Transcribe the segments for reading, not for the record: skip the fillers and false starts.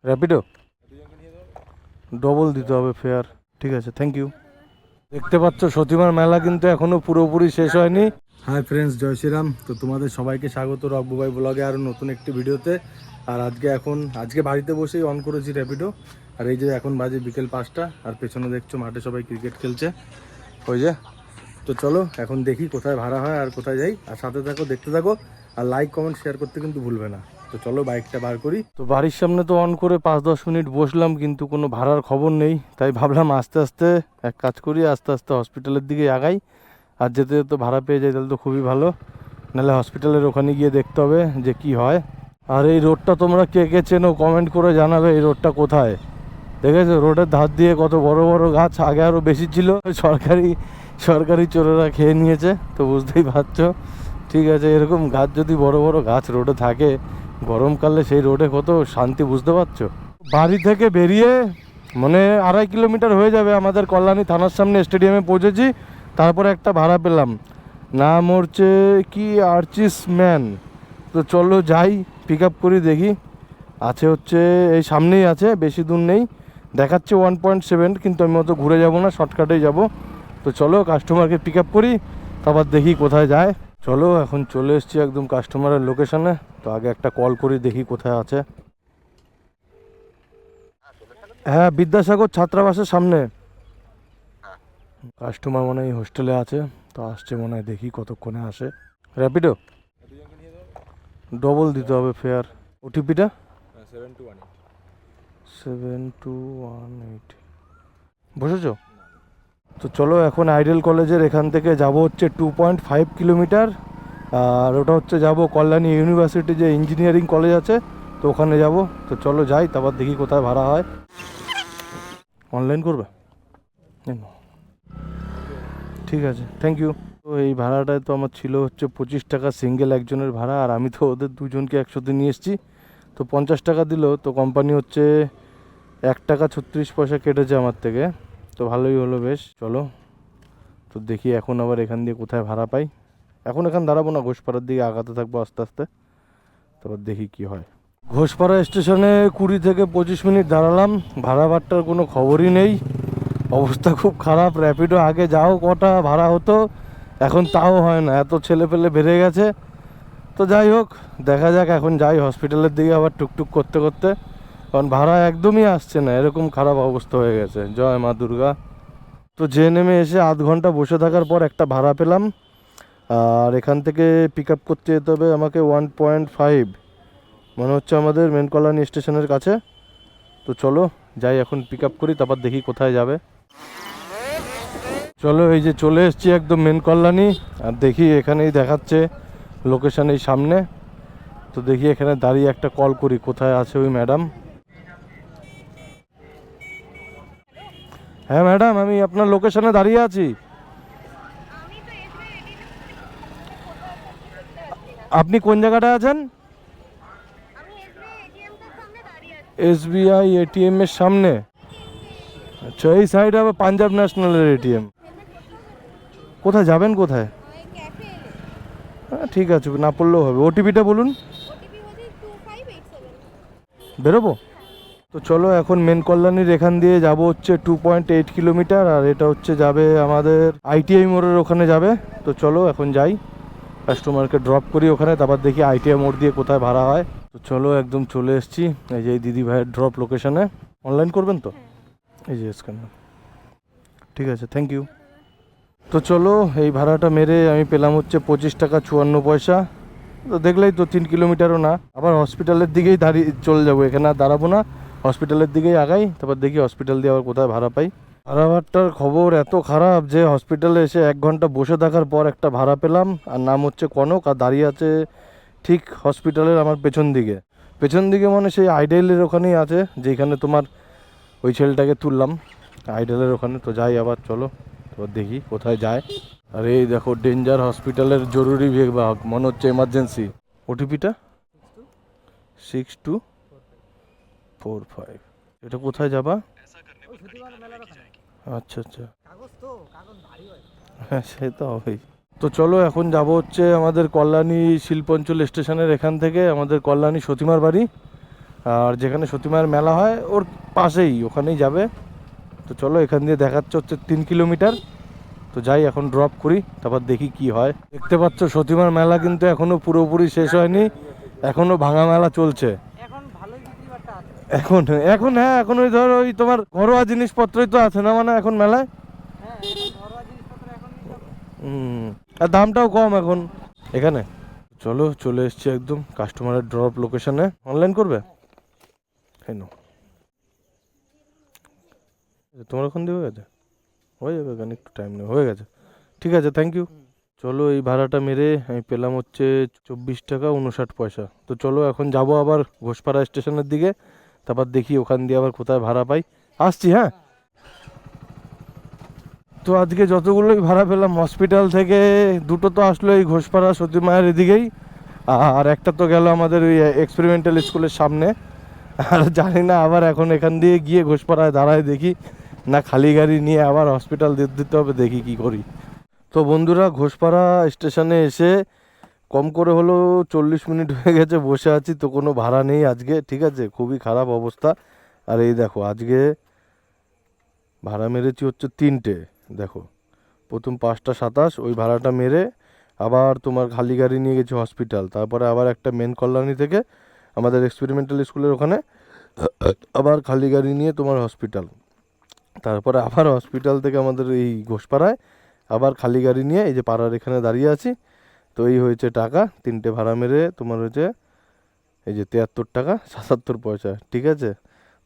Rapido double দিতে হবে fair. ঠিক আছে, থ্যাংক ইউ। দেখতে পাচ্ছ সতীমার মেলা কিন্তু এখনো পুরোপুরি শেষ হয়নি। হাই ফ্রেন্ডস, জয় শ্রীরাম। তো তোমাদের সবাইকে স্বাগত রকবু ভাই ব্লগে আরও নতুন একটি ভিডিওতে। আর আজকে বাড়িতে বসেই অন করেছি র্যাপিডো। আর এই যে এখন বাজে বিকেল 5টা, আর পেছনে দেখছো মাঠে সবাই ক্রিকেট খেলছে ওই যে। তো চলো এখন দেখি কোথায় ভাড়া হয় আর কোথায় যাই, আর সাথে থাকো, দেখতে থাকো, আর লাইক কমেন্ট শেয়ার করতে কিন্তু ভুলবে না। তো চলো বাইকটা বার করি। তো বাড়ির সামনে তো অন করে 5-10 মিনিট বসলাম, কিন্তু কোনো ভাড়ার খবর নেই। তাই ভাবলাম আস্তে আস্তে এক কাজ করি, আস্তে আস্তে হসপিটালের দিকে আগাই। আর যেতে যেতে ভাড়া পেয়ে যাই তাহলে তো খুবই ভালো, নাহলে হসপিটালের ওখানে গিয়ে দেখতে হবে যে কি হয়। আর এই রোডটা তোমরা কে কে চেনো কমেন্ট করে জানাবে, এই রোডটা কোথায়। দেখেছো রোডের ধার দিয়ে কত বড় বড় গাছ, আগে আরও বেশি ছিল, সরকারি চোরেরা খেয়ে নিয়েছে। তো বুঝতেই পারছো। ঠিক আছে, এরকম গাছ যদি বড় বড় গাছ রোডে থাকে গরমকালে, সেই রোডে কত শান্তি, বুঝতে পারছো। বাড়ি থেকে বেরিয়ে মানে 2.5 কিলোমিটার হয়ে যাবে, আমাদের কল্যাণী থানার সামনে স্টেডিয়ামে পৌঁছেছি। তারপরে একটা ভাড়া পেলাম, নাম হচ্ছে কি আর্চিস ম্যান। তো চলো যাই, পিক আপ করি, দেখি আছে হচ্ছে এই সামনেই আছে, বেশি দূর নেই। দেখাচ্ছে 1.7, কিন্তু আমি অত ঘুরে যাব না, শর্টকাটেই যাব। তো চলো কাস্টমারকে পিক আপ করি, তারপর দেখি কোথায় যায়। চলো এখন চলে এসেছি একদম কাস্টমারের লোকেশনে। তো আগে একটা কল করি, দেখি কোথায় আছে। হ্যাঁ, বিদ্যাসাগর ছাত্রাবাসের সামনে। কাস্টমার মনে হয় হোস্টেলে আছে, তো আসছে মনে হয়, দেখি কতক্ষণে আসে। র্যাপিডো ডবল দিতে হবে ফেয়ার। ওটিপিটা 7218। বসেছো? তো চলো এখন আইডিয়াল কলেজের এখান থেকে যাব হচ্ছে 2.5 কিলোমিটার। আর ওটা হচ্ছে যাব কল্যাণী ইউনিভার্সিটি যে ইঞ্জিনিয়ারিং কলেজ আছে, তো ওখানে যাব। তো চলো যাই, তারপর দেখি কোথায় ভাড়া হয়। অনলাইন করবে? ঠিক আছে, থ্যাংক ইউ। তো এই ভাড়াটায় তো আমার ছিল হচ্ছে 25 টাকা সিঙ্গেল একজনের ভাড়া, আর আমি তো ওদের দুজনকে একসাথে নিয়ে এসেছি। তো 50 টাকা দিল, তো কোম্পানি হচ্ছে 1 টাকা 36 পয়সা কেটেছে আমার থেকে। তো ভালোই হলো বেশ। চলো তো দেখি এখন আবার এখান দিয়ে কোথায় ভাড়া পাই। এখন এখান দাঁড়াবো না, ঘোষপাড়ার দিকে আগাতে থাকবো আস্তে আস্তে, তারপর দেখি কি হয়। ঘোষপাড়া স্টেশনে 20 থেকে 25 মিনিট দাঁড়ালাম, ভাড়া বাট্টার কোনো খবরই নেই। অবস্থা খুব খারাপ। র্যাপিডো আগে যাও কটা ভাড়া হতো, এখন তাও হয় না, এত ছেলে পেলে বেড়ে গেছে। তো যাই হোক, দেখা যাক, এখন যাই হসপিটালের দিকে আবার টুকটুক করতে করতে, কারণ ভাড়া একদমই আসছে না, এরকম খারাপ অবস্থা হয়ে গেছে। জয় মা দুর্গা। তো যে নেমে এসে আধ ঘন্টা বসে থাকার পর একটা ভাড়া পেলাম। আর এখান থেকে পিক আপ করতে যেতে হবে আমাকে 1.5, মনে হচ্ছে আমাদের মেন কল্যাণী স্টেশনের কাছে। তো চলো যাই, এখন পিক আপ করি, তারপর দেখি কোথায় যাবে। চলো এই যে চলে এসেছি একদম মেন কল্যাণী। আর দেখি এখানেই দেখাচ্ছে লোকেশন এই সামনে। তো দেখি এখানে দাঁড়িয়ে একটা কল করি, কোথায় আছে ওই ম্যাডাম। হ্যাঁ ম্যাডাম, আমি আপনার লোকেশনে দাঁড়িয়ে আছি। আপনি কোন জায়গাটায় আছেন? এসবিআই এটিএম এর সামনে। আচ্ছা, এই সাইডে আবার পাঞ্জাব ন্যাশনালের এটিএম। কোথায় যাবেন, কোথায়? হ্যাঁ ঠিক আছে, না পড়লেও হবে। ওটিপিটা বলুন। বেরোবো? তো চলো এখন মেন কল্যাণীর এখান দিয়ে যাব হচ্ছে 2.8 কিলোমিটার, আর এটা হচ্ছে যাবে আমাদের আইটিআই মোড়ের ওখানে যাবে। তো চলো এখন যাই, কাস্টমারকে ড্রপ করি ওখানে, তারপর দেখি আইটিআই মোড় দিয়ে কোথায় ভাড়া হয়। তো চলো একদম চলে এসেছি এই যে দিদি ভাইয়ের ড্রপ লোকেশনে। অনলাইন করবেন তো? এই যে স্ক্যানার। ঠিক আছে, থ্যাংক ইউ। তো চলো এই ভাড়াটা মেরে আমি পেলাম হচ্ছে 25 টাকা 54 পয়সা। তো দেখলেই তো 3 কিলোমিটারও না। আবার হসপিটালের দিকেই দাঁড়িয়ে চলে যাবো, এখানে আর দাঁড়াবো না, হসপিটালের দিকেই আগাই, তারপর দেখি হসপিটাল দিয়ে আবার কোথায় ভাড়া পাই। ভাড়াটার খবর এত খারাপ যে হসপিটালে এসে 1 ঘন্টা বসে থাকার পর একটা ভাড়া পেলাম, আর নাম হচ্ছে কনক, আর দাঁড়িয়ে আছে ঠিক হসপিটালের আমার পেছন দিকে মানে সেই আইডিয়ালের ওখানেই আছে, যেখানে তোমার ওই ছেলেটাকে তুললাম আইডিয়ালের ওখানে। তো যাই আবার, চলো তো দেখি কোথায় যায়। আর এই দেখো ডেঞ্জার হসপিটালের জরুরি বিভাগ, মনে হচ্ছে এমার্জেন্সি। ওটিপিটা 6245। এটা কোথায় যাবা? আচ্ছা আচ্ছা, হ্যাঁ সে তো হবেই। তো চলো এখন যাব হচ্ছে আমাদের কল্যাণী শিল্পাঞ্চল স্টেশনের এখান থেকে আমাদের কল্যাণী সতীমার বাড়ি। আর যেখানে সতী মায়ের মেলা হয় ওর পাশেই, ওখানেই যাবে। তো চলো, এখান দিয়ে দেখাচ্ছে হচ্ছে 3 কিলোমিটার। তো যাই, এখন ড্রপ করি, তারপর দেখি কি হয়। দেখতে পাচ্ছ সতী মায়ের মেলা কিন্তু এখনো পুরোপুরি শেষ হয়নি, এখনো ভাঙা মেলা চলছে। এখন এখন হ্যাঁ, এখন ওই ধর ওই তোমার ঘরোয়া জিনিসপত্রই তো আছে না মানে এখন মেলায়। আর দামটাও কম এখন এখানে। চলো, চলে এসছি একদম কাস্টমারের ড্রপ লোকেশনে। অনলাইন করবে? হ্যাঁ, তোমার ওখান দিয়ে হয়ে গেছে? হয়ে যাবে, এখানে একটু টাইম নেই, হয়ে গেছে। ঠিক আছে, থ্যাংক ইউ। চলো, এই ভাড়াটা মেরে আমি পেলাম হচ্ছে 24 টাকা 59 পয়সা। তো চলো, এখন যাব আবার ঘোষপাড়া স্টেশনের দিকে, তারপর দেখি ওখান দিয়ে আবার কোথায় ভাড়া পাই। আসছি, হ্যাঁ। তো আজকে যতগুলোই ভাড়া পেলাম হসপিটাল থেকে, দুটো তো আসলো এই ঘোষপাড়া সতী মায়ের এদিকেই, আর একটা তো গেল আমাদের ওই এক্সপেরিমেন্টাল স্কুলের সামনে। আর জানি না আবার এখন এখান দিয়ে গিয়ে ঘোষপাড়ায় দাঁড়ায় দেখি না খালি গাড়ি নিয়ে আবার হসপিটাল দিতে হবে, দেখি কি করি। তো বন্ধুরা, ঘোষপাড়া স্টেশনে এসে কম করে হলো 40 মিনিট হয়ে গেছে, বসে আছি। তো কোনো ভাড়া নেই আজকে, ঠিক আছে, খুবই খারাপ অবস্থা। আর এই দেখো, আজকে ভাড়া মেরেছি হচ্ছে 3টে। দেখো, প্রথম 5টা 27, ওই ভাড়াটা মেরে আবার তোমার খালি গাড়ি নিয়ে গেছি হসপিটাল, তারপরে আবার একটা মেন কল্যাণী থেকে আমাদের এক্সপেরিমেন্টাল স্কুলের ওখানে আবার খালি গাড়ি নিয়ে তোমার হসপিটাল, তারপরে আবার হসপিটাল থেকে আমাদের এই ঘোষপাড়ায় আবার খালি গাড়ি নিয়ে এই যে পাড়ার এখানে দাঁড়িয়ে আছি। তো এই হয়েছে টাকা, 3টে ভাড়া মেরে তোমার হয়েছে এই যে 73 টাকা 77 পয়সা, ঠিক আছে।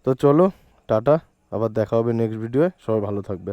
তো চলো, টাটা, আবার দেখা হবে নেক্সট ভিডিওয়ে, সবাই ভালো থাকবে।